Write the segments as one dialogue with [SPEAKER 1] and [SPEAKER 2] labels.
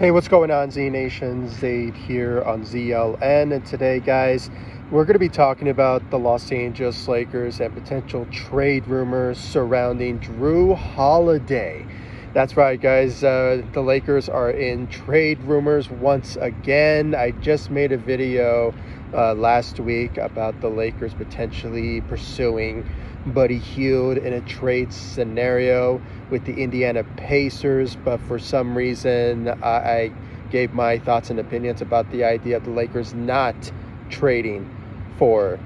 [SPEAKER 1] Hey, what's going on, Z Nation? Zaid here on ZLN, and today, guys, we're going to be talking about the Los Angeles Lakers and potential trade rumors surrounding Jrue Holiday. That's right, guys. The Lakers are in trade rumors once again. I just made a video last week about the Lakers potentially pursuing Buddy Hield in a trade scenario with the Indiana Pacers, but for some reason I gave my thoughts and opinions about the idea of the Lakers not trading for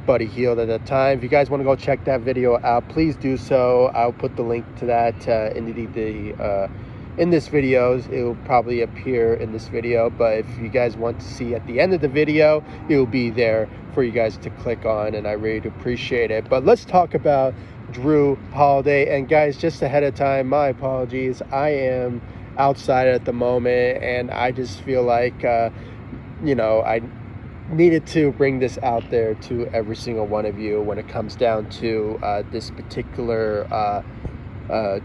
[SPEAKER 1] Buddy Hield at that time. If you guys want to go check that video out, please do so. I'll put the link to that in this video. It will probably appear in this video, but if you guys want to see at the end of the video, it will be there for you guys to click on, and I really appreciate it. But let's talk about Jrue Holiday. And guys, just ahead of time, my apologies, I am outside at the moment, and I just feel like I needed to bring this out there to every single one of you when it comes down to this particular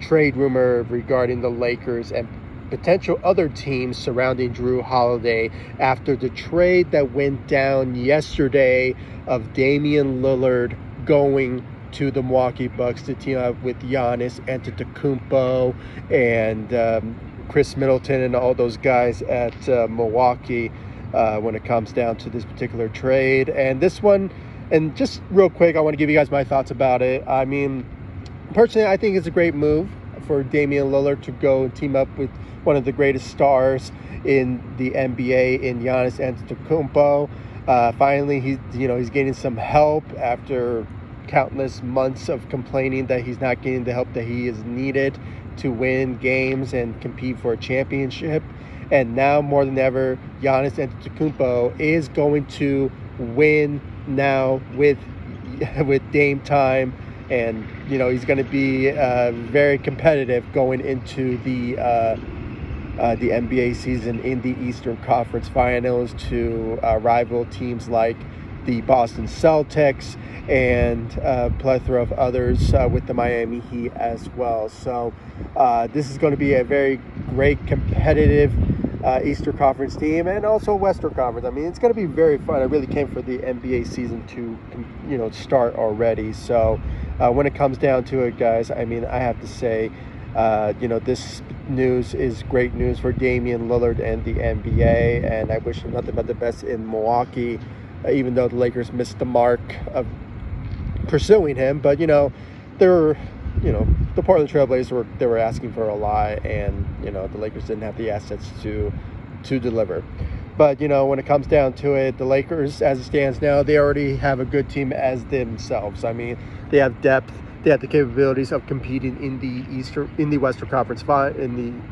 [SPEAKER 1] trade rumor regarding the Lakers and potential other teams surrounding Jrue Holiday after the trade that went down yesterday of Damian Lillard going to the Milwaukee Bucks to team up with Giannis Antetokounmpo and Chris Middleton and all those guys at Milwaukee when it comes down to this particular trade. And this one, and just real quick, I want to give you guys my thoughts about it. I mean, personally, I think it's a great move for Damian Lillard to go and team up with one of the greatest stars in the NBA in Giannis Antetokounmpo. Finally, he's getting some help after countless months of complaining that he's not getting the help that he is needed to win games and compete for a championship. And now more than ever, Giannis Antetokounmpo is going to win now with Dame time. And, he's going to be very competitive going into the NBA season in the Eastern Conference Finals to rival teams like the Boston Celtics and a plethora of others with the Miami Heat as well. So this is going to be a very great competitive Eastern Conference team and also Western Conference. I mean, it's going to be very fun. I really came for the NBA season to, start already. So when it comes down to it, guys, I mean, I have to say, this news is great news for Damian Lillard and the NBA, and I wish him nothing but the best in Milwaukee, even though the Lakers missed the mark of pursuing him. But, the Portland Trailblazers were asking for a lot, and, the Lakers didn't have the assets to deliver. But, when it comes down to it, the Lakers, as it stands now, they already have a good team as themselves. I mean, they have depth. They have the capabilities of competing in the Western Conference, in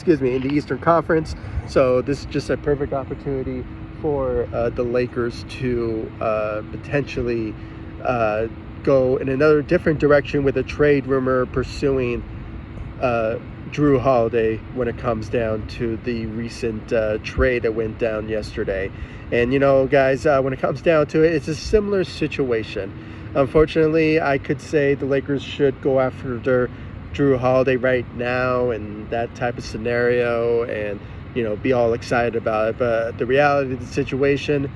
[SPEAKER 1] the Eastern Conference. So this is just a perfect opportunity for the Lakers to potentially go in another different direction with a trade rumor pursuing Jrue Holiday when it comes down to the recent trade that went down yesterday. And, guys, when it comes down to it, it's a similar situation. Unfortunately, I could say the Lakers should go after their Jrue Holiday right now and that type of scenario and, be all excited about it. But the reality of the situation,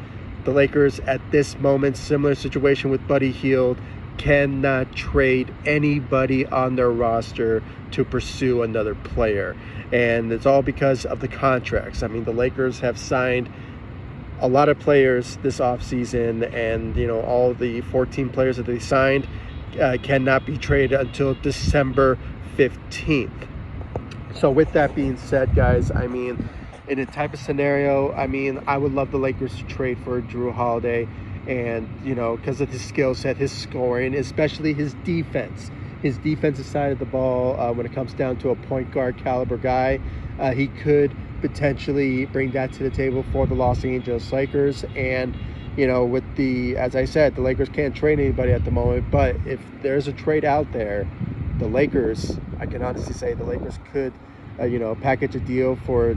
[SPEAKER 1] the Lakers at this moment, similar situation with Buddy Hield, cannot trade anybody on their roster to pursue another player. And it's all because of the contracts. I mean, the Lakers have signed a lot of players this offseason, and all the 14 players that they signed cannot be traded until December 15th. So with that being said, guys, I mean, in a type of scenario, I mean, I would love the Lakers to trade for Jrue Holiday, and because of his skill set, his scoring, especially his defensive side of the ball, when it comes down to a point guard caliber guy, he could potentially bring that to the table for the Los Angeles Lakers. And as I said, the Lakers can't trade anybody at the moment, but if there's a trade out there, the Lakers, I can honestly say the Lakers could package a deal for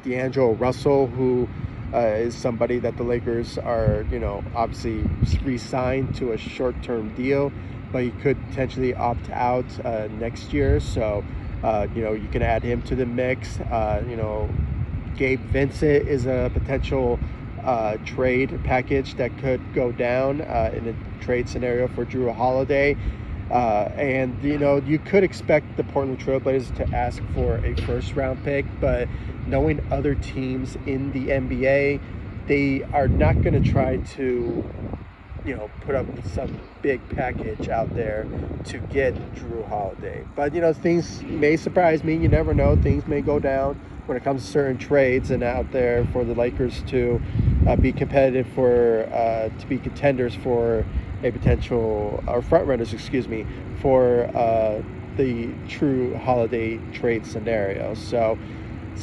[SPEAKER 1] D'Angelo Russell, who is somebody that the Lakers are obviously re-signed to a short-term deal, but he could potentially opt out next year. So You can add him to the mix. Gabe Vincent is a potential trade package that could go down in a trade scenario for Jrue Holiday. And you could expect the Portland Trailblazers to ask for a first-round pick, but knowing other teams in the NBA, they are not going to try to, put up some big package out there to get Jrue Holiday. But, things may surprise me. You never know. Things may go down when it comes to certain trades and out there for the Lakers to be competitive to be contenders for a potential, or front runners, for the Jrue Holiday trade scenario. So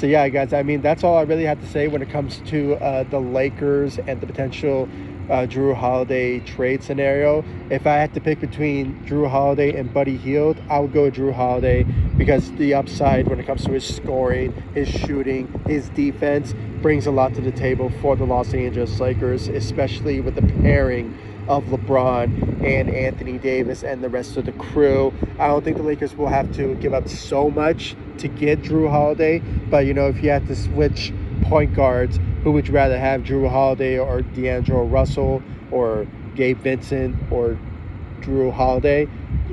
[SPEAKER 1] yeah, guys, that's all I really have to say when it comes to the Lakers and the potential Jrue Holiday trade scenario. If I had to pick between Jrue Holiday and Buddy Hield, I would go with Jrue Holiday, because the upside when it comes to his scoring, his shooting, his defense brings a lot to the table for the Los Angeles Lakers, especially with the pairing of LeBron and Anthony Davis and the rest of the crew. I don't think the Lakers will have to give up so much to get Jrue Holiday, but if you had to switch point guards, who would you rather have, Jrue Holiday or D'Angelo Russell or Gabe Vincent or Jrue Holiday?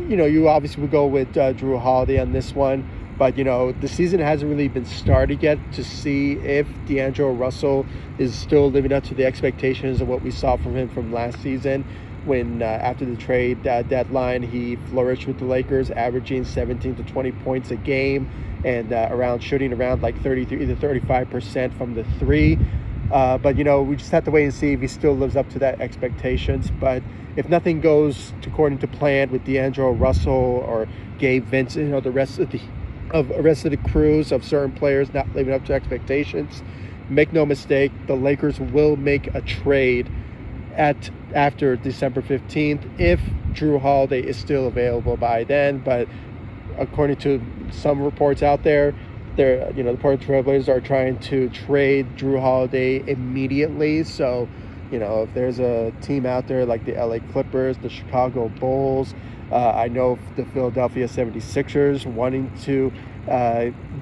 [SPEAKER 1] You obviously would go with Jrue Holiday on this one. But, the season hasn't really been started yet to see if D'Angelo Russell is still living up to the expectations of what we saw from him from last season, when after the trade deadline, he flourished with the Lakers, averaging 17 to 20 points a game and shooting around like 33 to 35% from the three. But, we just have to wait and see if he still lives up to that expectations. But if nothing goes according to plan with D'Angelo Russell or Gabe Vincent, the rest of the crews of certain players not living up to expectations, make no mistake, the Lakers will make a trade after December 15th if Jrue Holiday is still available by then. But according to some reports out there, the Portland Trailblazers are trying to trade Jrue Holiday immediately. So, if there's a team out there like the LA Clippers, the Chicago Bulls, I know the Philadelphia 76ers wanting to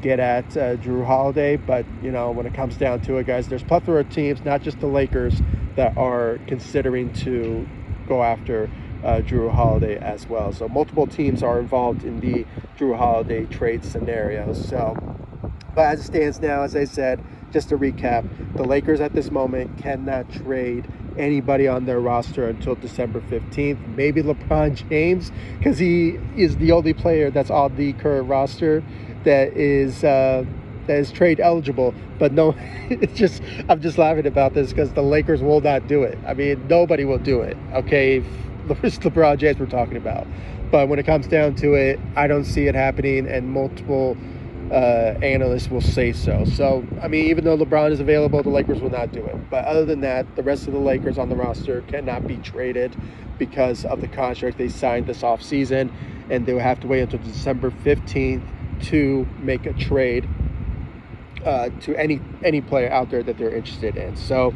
[SPEAKER 1] get at Jrue Holiday. But, when it comes down to it, guys, there's a plethora of teams, not just the Lakers, that are considering to go after Jrue Holiday as well. So multiple teams are involved in the Jrue Holiday trade scenario. But as it stands now, as I said, just to recap, the Lakers at this moment cannot trade anybody on their roster until December 15th. Maybe LeBron James, because he is the only player that's on the current roster that is trade eligible. But no, I'm just laughing about this because the Lakers will not do it. Nobody will do it. Okay, it's LeBron James we're talking about. But when it comes down to it, I don't see it happening, and multiple analysts will say so. So, even though LeBron is available, the Lakers will not do it. But other than that, the rest of the Lakers on the roster cannot be traded because of the contract they signed this offseason, and they will have to wait until December 15th to make a trade to any player out there that they're interested in. So,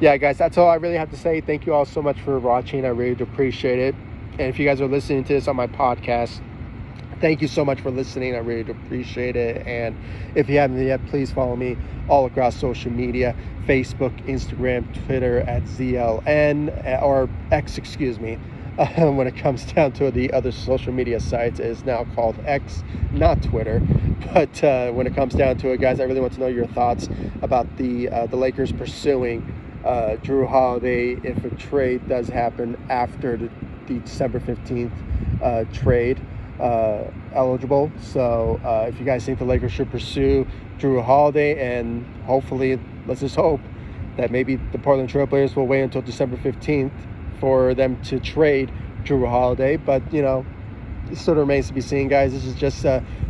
[SPEAKER 1] yeah, guys, that's all I really have to say. Thank you all so much for watching. I really do appreciate it. And if you guys are listening to this on my podcast, thank you so much for listening. I really do appreciate it. And if you haven't yet, please follow me all across social media: Facebook, Instagram, Twitter at ZLN, or X, when it comes down to the other social media sites, it is now called X, not Twitter. But when it comes down to it, guys, I really want to know your thoughts about the Lakers pursuing Jrue Holiday if a trade does happen after the December 15th trade eligible. So if you guys think the Lakers should pursue Jrue Holiday, and hopefully, let's just hope that maybe the Portland Trailblazers will wait until December 15th for them to trade Jrue Holiday. But, it still remains to be seen, guys. This is just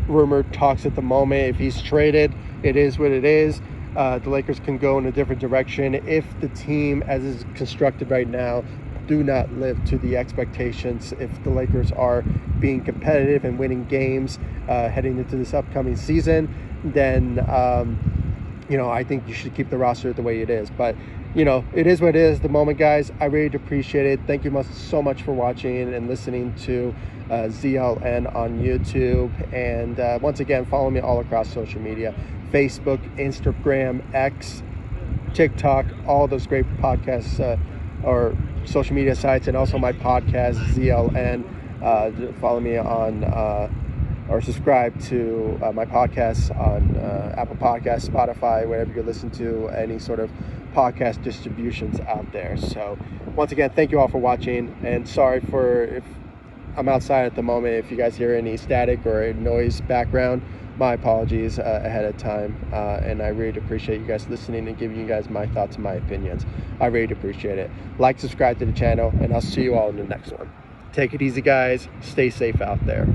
[SPEAKER 1] rumored talks at the moment. If he's traded, it is what it is. The Lakers can go in a different direction if the team, as is constructed right now, do not live to the expectations. If the Lakers are being competitive and winning games heading into this upcoming season, then I think you should keep the roster the way it is. But it is what it is at the moment, guys. I really appreciate it. Thank you so much for watching and listening to ZLN on YouTube. And once again, follow me all across social media: Facebook, Instagram, X, TikTok, all those great podcasts or social media sites, and also my podcast, ZLN. Follow me on or subscribe to my podcasts on Apple Podcasts, Spotify, wherever you listen to any sort of podcast distributions out there. So once again, thank you all for watching, and sorry for if I'm outside at the moment. If you guys hear any static or noise background, my apologies ahead of time. And I really appreciate you guys listening and giving you guys my thoughts and my opinions. I really appreciate it. Like, subscribe to the channel, and I'll see you all in the next one. Take it easy, guys. Stay safe out there.